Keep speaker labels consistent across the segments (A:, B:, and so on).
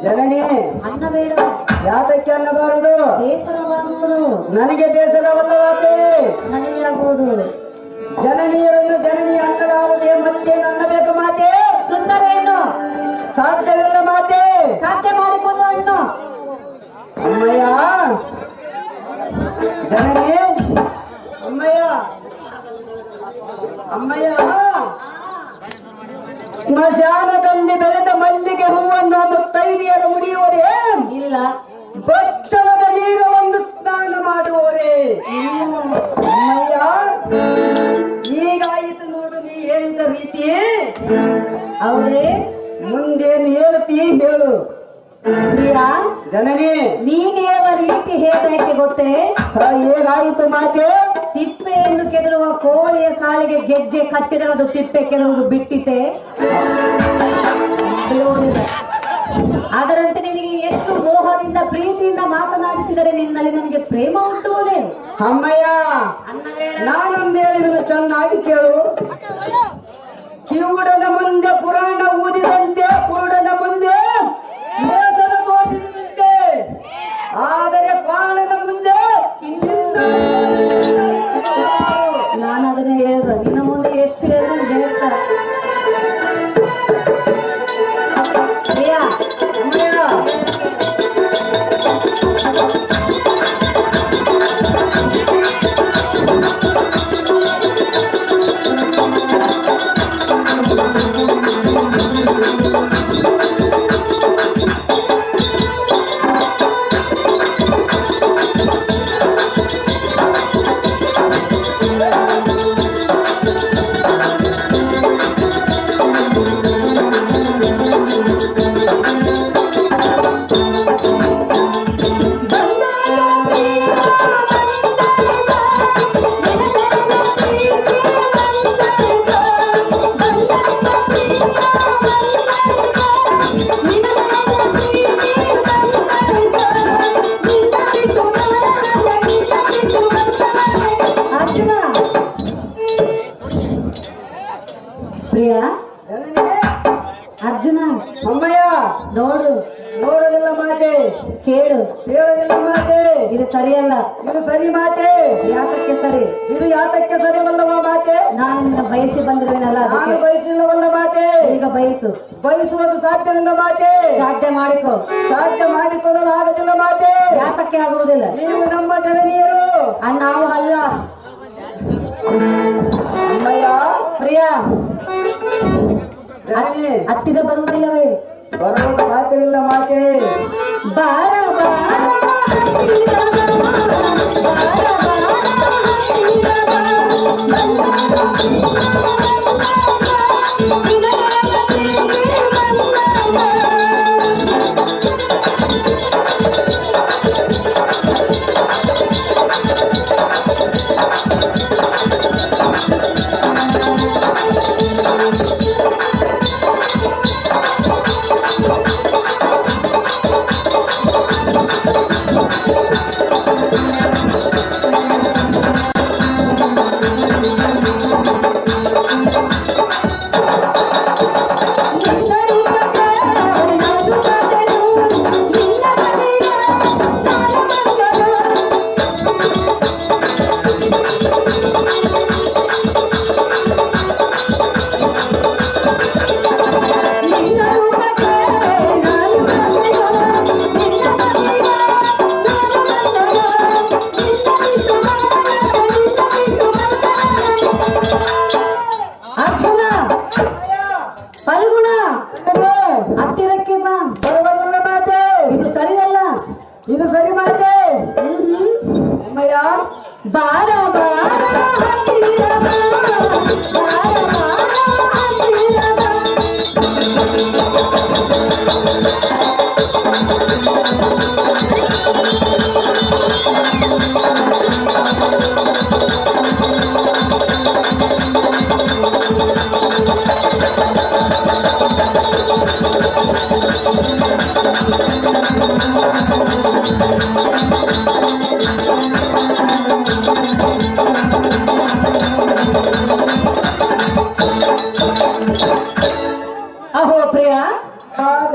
A: ಜನನಿ
B: ಅನ್ನ ಬೇಡ,
A: ಯಾತಕ್ಕೆ ಅನ್ನಬಾರದು?
B: ಬೇಸರವಾಗುವುದು.
A: ನನಗೆ ಬೇಸರವಲ್ಲವಾತೆ.
B: ನನಗೆ ಆಗುವುದು.
A: ಜನನಿಯರನ್ನು ಜನನಿ ಅನ್ನಲಾರದೆ ಮತ್ತೆ ನನ್ನ ಬೇಕು ಮಾತೆ.
B: ಸುಂದರ ಹೆಣ್ಣು,
A: ಸಾಧ್ಯವಿಲ್ಲ ಮಾತೆ.
B: ಸಾಧ್ಯ ಮಾಡಿಕೊಂಡು ಹೆಣ್ಣು.
A: ಅಮ್ಮಯ್ಯ ಜನನಿ, ಅಮ್ಮಯ್ಯ ಅಮ್ಮಯ್ಯ, ಸ್ಮಶಾನದಲ್ಲಿ ಬೆಳೆದ ಮಲ್ಲಿಗೆ ಹೂವನ್ನು ಮುತ್ತೈದೆಯರು ಮುಡಿಯುವರೇ
B: ಇಲ್ಲ,
A: ಬಚ್ಚಲದ ನೀರವನ್ನು ಸ್ನಾನ ಮಾಡುವವರೇ. ಅಮ್ಮಯ್ಯ ಈಗಾಯಿತು ನೋಡು ನೀ ಹೇಳಿದ ರೀತಿ.
B: ಹೌದೇ?
A: ಮುಂದೇನು ಹೇಳ್ತಿ ಹೇಳು.
B: ಪ್ರಿಯಾ
A: ಜನನಿ,
B: ನೀನ್ ಹೇಳುವ ರೀತಿ ಹೇಗೆ ಗೊತ್ತೇ?
A: ಹೇಗಾಯಿತು ಮಾತೆ?
B: ತಿಪ್ಪೆಯನ್ನು ಕೆದರುವ ಕೋಳಿಯ ಕಾಲಿಗೆ ಗೆಜ್ಜೆ ಕಟ್ಟಿರುವುದು ತಿಪ್ಪೆ ಕೆದರುವುದು ಬಿಟ್ಟಿತೆ. ಬಿಡುವುದಿಲ್ಲ. ಅದರಂತೆ ನಿನಗೆ ಎಷ್ಟು ಮೋಹದಿಂದ ಪ್ರೀತಿಯಿಂದ ಮಾತನಾಡಿಸಿದರೆ ನಿನ್ನಲ್ಲಿ ನನಗೆ ಪ್ರೇಮ ಹುಟ್ಟುವುದೇ?
A: ಅಮ್ಮಯ್ಯ
B: ಅನ್ನ ಬೇಡ,
A: ನಾನೊಂದು ಹೇಳಿದನು ಚೆನ್ನಾಗಿ ಕೇಳು. ಕಿವುಡನ ಮುಂದೆ ಪುರಾಣ ಊದಿದಂತೆ, ಕುರುಡನ ಮುಂದೆ ಮೇಸರ ಬೋಧಿಸಿದಂತೆ, ಆದರೆ ಬಾಣನ ಮುಂದೆ
B: ನಾನು ಅದನ್ನ ಹೇಳ್ದ. ನಿನ್ನ ಮುಂದೆ ಎಷ್ಟು ಹೇಳಿದ್ರು ಹೇಳ್ತಾರ. ಪ್ರಿಯಾ
A: ಅಮ್ಮಯ್ಯ
B: ಪ್ರಿಯಾ
A: ಜನನಿ,
B: ಅರ್ಜುನ
A: ಅಮ್ಮಯ್ಯ
B: ನೋಡು,
A: ನೋಡೋದಿಲ್ಲ ಮಾತೆ,
B: ಕೇಳು.
A: ಕೇಳೋದಿಲ್ಲ ಮಾತೆ.
B: ಇದು ಸರಿಯಲ್ಲ.
A: ಇದು ಸರಿ ಮಾತೆ.
B: ಯಾತಕ್ಕೆ ಸರಿ?
A: ಇದು ಯಾತಕ್ಕೆ ಸರಿವಲ್ಲವ ಮಾತೆ?
B: ನಾನು ನಿನ್ನ ಬಯಸಿ ಬಂದಿರುವೆನಲ್ಲ,
A: ನಾನು
B: ಅದಕ್ಕೆ.
A: ಬಯಸಿಲ್ಲವಲ್ಲ ಮಾತೆ.
B: ಈಗ ಬಯಸು.
A: ಬಯಸುವುದು ಸಾಧ್ಯವಿಲ್ಲ ಮಾತೆ.
B: ಸಾಧ್ಯ ಮಾಡಿಕೊ.
A: ಸಾಧ್ಯ ಮಾಡಿಕೊಳ್ಳಲು ಆಗುದಿಲ್ಲ ಮಾತೆ.
B: ಯಾತಕ್ಕೆ ಆಗುವುದಿಲ್ಲ?
A: ನೀವು ನಮ್ಮ ಜನನಿಯರು.
B: ನಾವು ಅಲ್ಲ.
A: ಅಮ್ಮಯ್ಯ
B: ಪ್ರಿಯಾ
A: ಜನನಿ,
B: ಹತ್ತಿರ ಬರುವುದಿಲ್ಲವೇ?
A: ಬರುವುದು ಸಾಧ್ಯವಿಲ್ಲ ಮಾತೆ.
B: ಬಾರ ಬಾರ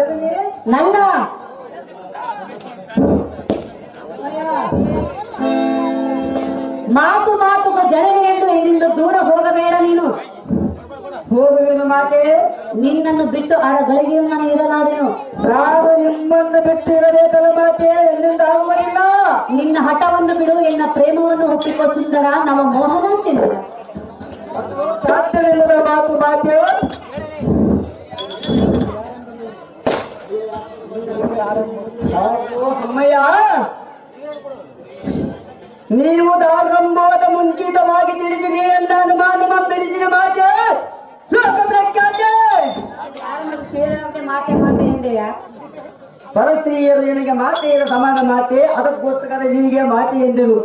A: ಜನನಿ
B: ನನ್ನ ಮಾತು ಮಾತುಗ ಜನನಿ ಎಂದು ಇಲ್ಲಿಂದ ದೂರ ಹೋಗಬೇಡ ನೀನು.
A: ಹೋಗುವಿನ ಮಾತೆ,
B: ನಿನ್ನನ್ನು ಬಿಟ್ಟು ಗಳಿಗೆಯೂ ನಾನು ಇರಲಾರೆನು.
A: ನಾನು ನಿಮ್ಮನ್ನು ಬಿಟ್ಟು ಇರಬೇಕಲ್ಲ ಮಾತೆ, ಎಲ್ಲಿಂದ ಆಗುವುದಿಲ್ಲ.
B: ನಿನ್ನ ಹಠವನ್ನು ಬಿಡು, ಎನ್ನ ಪ್ರೇಮವನ್ನು ಒಪ್ಪಿಕೋ ಸುಂದರ, ನಮ್ಮ ಮೋಹನ ಚಂದ್ರ.
A: ಸಾಧ್ಯವಿಲ್ಲದ ಮಾತು ಮಾತೆ. ಅಮ್ಮಯ್ಯ, ನೀವು ದಾರಂಭವಾದ ಮುಂಚಿತವಾಗಿ ತಿಳಿಸಿರಿ ಎಂದ ಅನುಮಾನ ತಿಳಿಸಿದ ಮಾತೆ ಲೋಕ ಪ್ರಖ್ಯಾತೆ.
B: ಮಾತೆ ಮಾತೆ ಎಂದೆಯ
A: ಪರಸ್ತ್ರೀಯರು ನಿನಗೆ ಮಾತೆಯ ಸಮಾನ ಮಾತೆ, ಅದಕ್ಕೋಸ್ಕರ ನಿನಗೆ ಮಾತೆ ಎಂದೆನು.